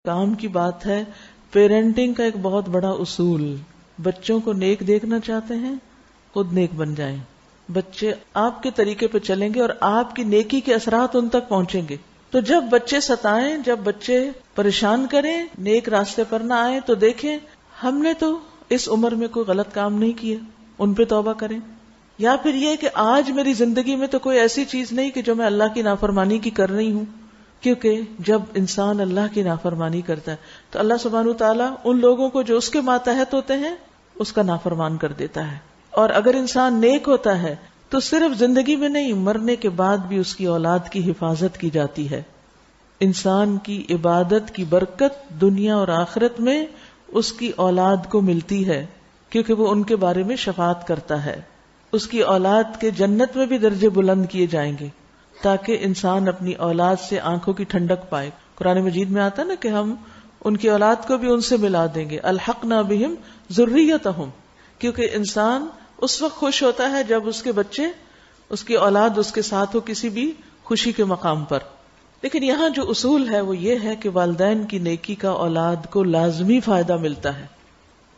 کام کی بات ہے. پیرنٹنگ کا ایک بہت بڑا اصول، بچوں کو نیک دیکھنا چاہتے ہیں خود نیک بن جائیں. بچے آپ کے طریقے پہ چلیں گے اور آپ کی نیکی کے اثرات ان تک پہنچیں گے. تو جب بچے ستائیں، جب بچے پریشان کریں، نیک راستے پر نہ آئیں، تو دیکھیں ہم نے تو اس عمر میں کوئی غلط کام نہیں کیا، ان پہ توبہ کریں. یا پھر یہ کہ آج میری زندگی میں تو کوئی ایسی چیز نہیں کہ جو میں اللہ کی نافرمانی کی کر رہی ہوں. کیونکہ جب انسان اللہ کی نافرمانی کرتا ہے تو اللہ سبحانہ وتعالیٰ ان لوگوں کو جو اس کے ماتحت ہوتے ہیں اس کا نافرمان کر دیتا ہے. اور اگر انسان نیک ہوتا ہے تو صرف زندگی میں نہیں، مرنے کے بعد بھی اس کی اولاد کی حفاظت کی جاتی ہے. انسان کی عبادت کی برکت دنیا اور آخرت میں اس کی اولاد کو ملتی ہے، کیونکہ وہ ان کے بارے میں شفاعت کرتا ہے. اس کی اولاد کے جنت میں بھی درجے بلند کیے جائیں گے تاکہ انسان اپنی اولاد سے آنکھوں کی ٹھنڈک پائے. قرآن مجید میں آتا نا کہ ہم ان کی اولاد کو بھی ان سے ملا دیں گے. الحقنا بہم ذریتہم، کیونکہ انسان اس وقت خوش ہوتا ہے جب اس کے بچے، اس کی اولاد اس کے ساتھ ہو کسی بھی خوشی کے مقام پر. لیکن یہاں جو اصول ہے وہ یہ ہے کہ والدین کی نیکی کا اولاد کو لازمی فائدہ ملتا ہے.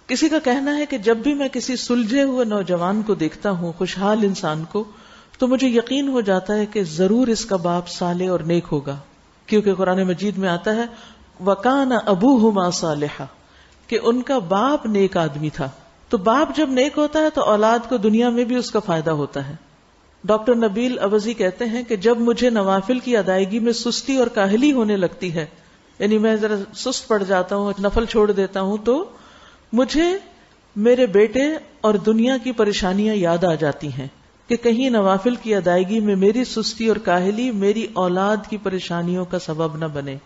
کسی کا کہنا ہے کہ جب بھی میں کسی سلجھے ہوئے نوجوان کو دیکھتا ہوں، خوشحال انسان کو، تو مجھے یقین ہو جاتا ہے کہ ضرور اس کا باپ صالح اور نیک ہوگا. کیونکہ قرآن مجید میں آتا ہے وَكَانَ أَبُوهُمَا صَالِحًا، کہ ان کا باپ نیک آدمی تھا. تو باپ جب نیک ہوتا ہے تو اولاد کو دنیا میں بھی اس کا فائدہ ہوتا ہے. ڈاکٹر نبیل عوضی کہتے ہیں کہ جب مجھے نوافل کی ادائیگی میں سستی اور کاہلی ہونے لگتی ہے، یعنی میں ذرا سست پڑ جاتا ہوں، نفل چھوڑ دیتا ہوں، تو مجھے میرے بیٹے اور دنیا کی پریشانیاں یاد آ جاتی ہیں کہ کہیں نوافل کی ادائیگی میں میری سستی اور کاہلی میری اولاد کی پریشانیوں کا سبب نہ بنے.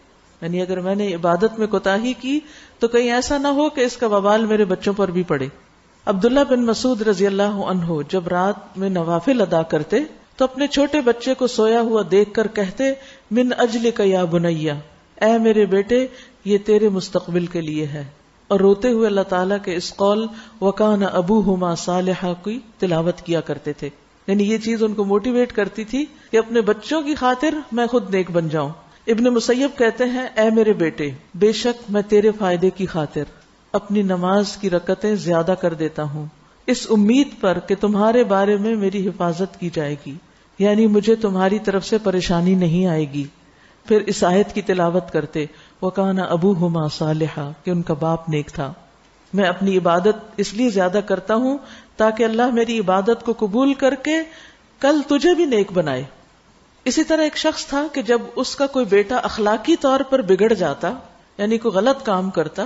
یعنی اگر میں نے عبادت میں کوتاہی کی تو کہیں ایسا نہ ہو کہ اس کا وبال میرے بچوں پر بھی پڑے. عبداللہ بن مسعود رضی اللہ عنہ جب رات میں نوافل ادا کرتے تو اپنے چھوٹے بچے کو سویا ہوا دیکھ کر کہتے من اجلک یا بنیا، اے میرے بیٹے یہ تیرے مستقبل کے لیے ہے. اور روتے ہوئے اللہ تعالیٰ کے اس قول وَكَانَ أَبُوهُمَا صَالِحًا کی تلاوت کیا کرتے تھے. یعنی یہ چیز ان کو موٹیویٹ کرتی تھی کہ اپنے بچوں کی خاطر میں خود نیک بن جاؤں. ابن مسیب کہتے ہیں اے میرے بیٹے، بے شک میں تیرے فائدے کی خاطر اپنی نماز کی رکعتیں زیادہ کر دیتا ہوں، اس امید پر کہ تمہارے بارے میں میری حفاظت کی جائے گی، یعنی مجھے تمہاری طرف سے پریشانی نہیں آئے گی. پھر اس آیت کی تلاوت کرتے وَكَانَ أَبُوهُمَا صَالِحًا کہ ان کا باپ نیک تھا. میں اپنی عبادت اس لیے زیادہ کرتا ہوں تاکہ اللہ میری عبادت کو قبول کر کے کل تجھے بھی نیک بنائے. اسی طرح ایک شخص تھا کہ جب اس کا کوئی بیٹا اخلاقی طور پر بگڑ جاتا، یعنی کوئی غلط کام کرتا،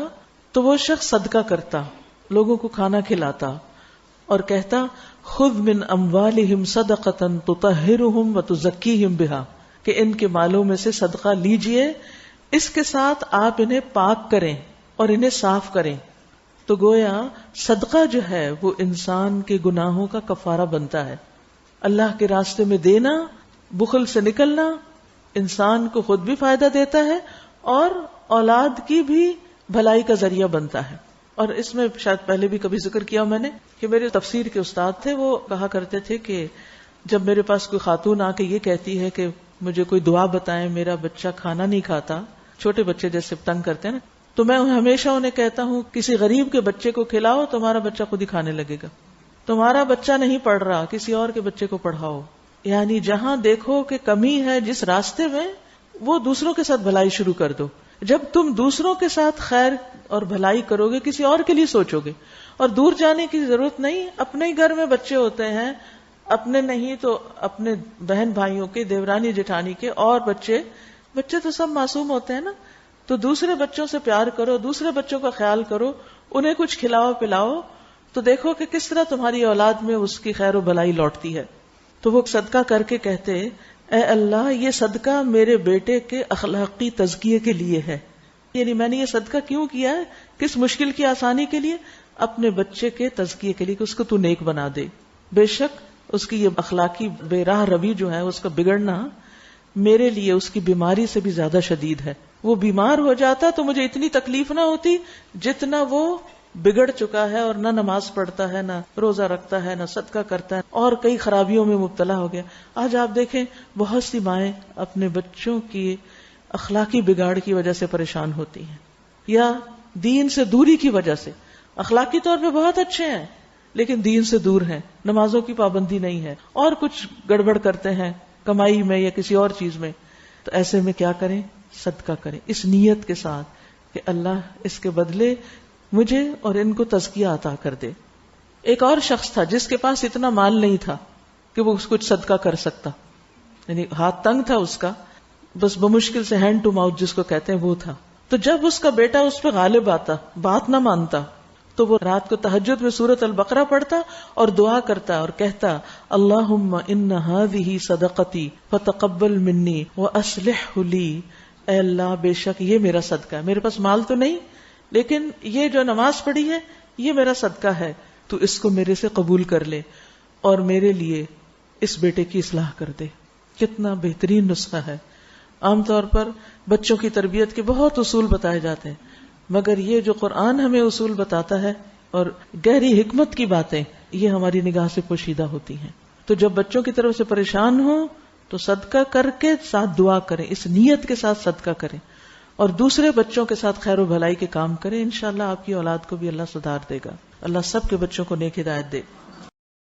تو وہ شخص صدقہ کرتا، لوگوں کو کھانا کھلاتا اور کہتا خذ من اموالہم صدقۃ تطہرہم وتزکیہم بہا، کہ ان کے مالوں میں سے صدقہ لیجئے، اس کے ساتھ آپ انہیں پاک کریں اور انہیں صاف کریں. تو گویا صدقہ جو ہے وہ انسان کے گناہوں کا کفارہ بنتا ہے. اللہ کے راستے میں دینا، بخل سے نکلنا انسان کو خود بھی فائدہ دیتا ہے اور اولاد کی بھی بھلائی کا ذریعہ بنتا ہے. اور اس میں شاید پہلے بھی کبھی ذکر کیا میں نے کہ میرے تفسیر کے استاد تھے، وہ کہا کرتے تھے کہ جب میرے پاس کوئی خاتون آ کے یہ کہتی ہے کہ مجھے کوئی دعا بتائیں، میرا بچہ کھانا نہیں کھاتا، چھوٹے بچے جیسے تنگ کرتے ہیں نا، تو میں ہمیشہ انہیں کہتا ہوں کسی غریب کے بچے کو کھلاؤ، تمہارا بچہ خود ہی کھانے لگے گا. تمہارا بچہ نہیں پڑھ رہا، کسی اور کے بچے کو پڑھاؤ. یعنی جہاں دیکھو کہ کمی ہے جس راستے میں، وہ دوسروں کے ساتھ بھلائی شروع کر دو. جب تم دوسروں کے ساتھ خیر اور بھلائی کرو گے، کسی اور کے لیے سوچو گے. اور دور جانے کی ضرورت نہیں، اپنے ہی گھر میں بچے ہوتے ہیں، اپنے نہیں تو اپنے بہن بھائیوں کے، دیورانی جٹھانی کے، اور بچے تو سب معصوم ہوتے ہیں نا. تو دوسرے بچوں سے پیار کرو، دوسرے بچوں کا خیال کرو، انہیں کچھ کھلاؤ پلاؤ، تو دیکھو کہ کس طرح تمہاری اولاد میں اس کی خیر و بھلائی لوٹتی ہے. تو وہ صدقہ کر کے کہتے اے اللہ یہ صدقہ میرے بیٹے کے اخلاقی تزکیے کے لیے ہے. یعنی میں نے یہ صدقہ کیوں کیا ہے؟ کس مشکل کی آسانی کے لیے؟ اپنے بچے کے تزکیے کے لیے کہ اس کو تو نیک بنا دے. بے شک اس کی یہ اخلاقی بے راہ روی جو ہے، اس کا بگڑنا میرے لیے اس کی بیماری سے بھی زیادہ شدید ہے. وہ بیمار ہو جاتا تو مجھے اتنی تکلیف نہ ہوتی جتنا وہ بگڑ چکا ہے اور نہ نماز پڑھتا ہے، نہ روزہ رکھتا ہے، نہ صدقہ کرتا ہے، اور کئی خرابیوں میں مبتلا ہو گیا. آج آپ دیکھیں بہت سی مائیں اپنے بچوں کی اخلاقی بگاڑ کی وجہ سے پریشان ہوتی ہیں یا دین سے دوری کی وجہ سے. اخلاقی طور پہ بہت اچھے ہیں لیکن دین سے دور ہیں, نمازوں کی پابندی نہیں ہے اور کچھ گڑبڑ کرتے ہیں کمائی میں یا کسی اور چیز میں. تو ایسے میں کیا کریں؟ صدقہ کریں اس نیت کے ساتھ کہ اللہ اس کے بدلے مجھے اور ان کو تزکیہ عطا کر دے. ایک اور شخص تھا جس کے پاس اتنا مال نہیں تھا کہ وہ کچھ صدقہ کر سکتا, یعنی ہاتھ تنگ تھا اس کا, بس بمشکل سے ہینڈ ٹو ماؤتھ جس کو کہتے ہیں وہ تھا. تو جب اس کا بیٹا اس پہ غالب آتا, بات نہ مانتا, تو وہ رات کو تہجد میں سورۃ البقرہ پڑھتا اور دعا کرتا اور کہتا اللہم ان ہذہ صدقتی فتقبل منی واصلح لی. اے اللہ بے شک یہ میرا صدقہ ہے, میرے پاس مال تو نہیں لیکن یہ جو نماز پڑھی ہے یہ میرا صدقہ ہے, تو اس کو میرے سے قبول کر لے اور میرے لیے اس بیٹے کی اصلاح کر دے. کتنا بہترین نسخہ ہے. عام طور پر بچوں کی تربیت کے بہت اصول بتائے جاتے ہیں, مگر یہ جو قرآن ہمیں اصول بتاتا ہے اور گہری حکمت کی باتیں, یہ ہماری نگاہ سے پوشیدہ ہوتی ہیں. تو جب بچوں کی طرف سے پریشان ہوں تو صدقہ کر کے ساتھ دعا کریں, اس نیت کے ساتھ صدقہ کریں اور دوسرے بچوں کے ساتھ خیر و بھلائی کے کام کریں. انشاءاللہ آپ کی اولاد کو بھی اللہ سدھار دے گا. اللہ سب کے بچوں کو نیک ہدایت دے.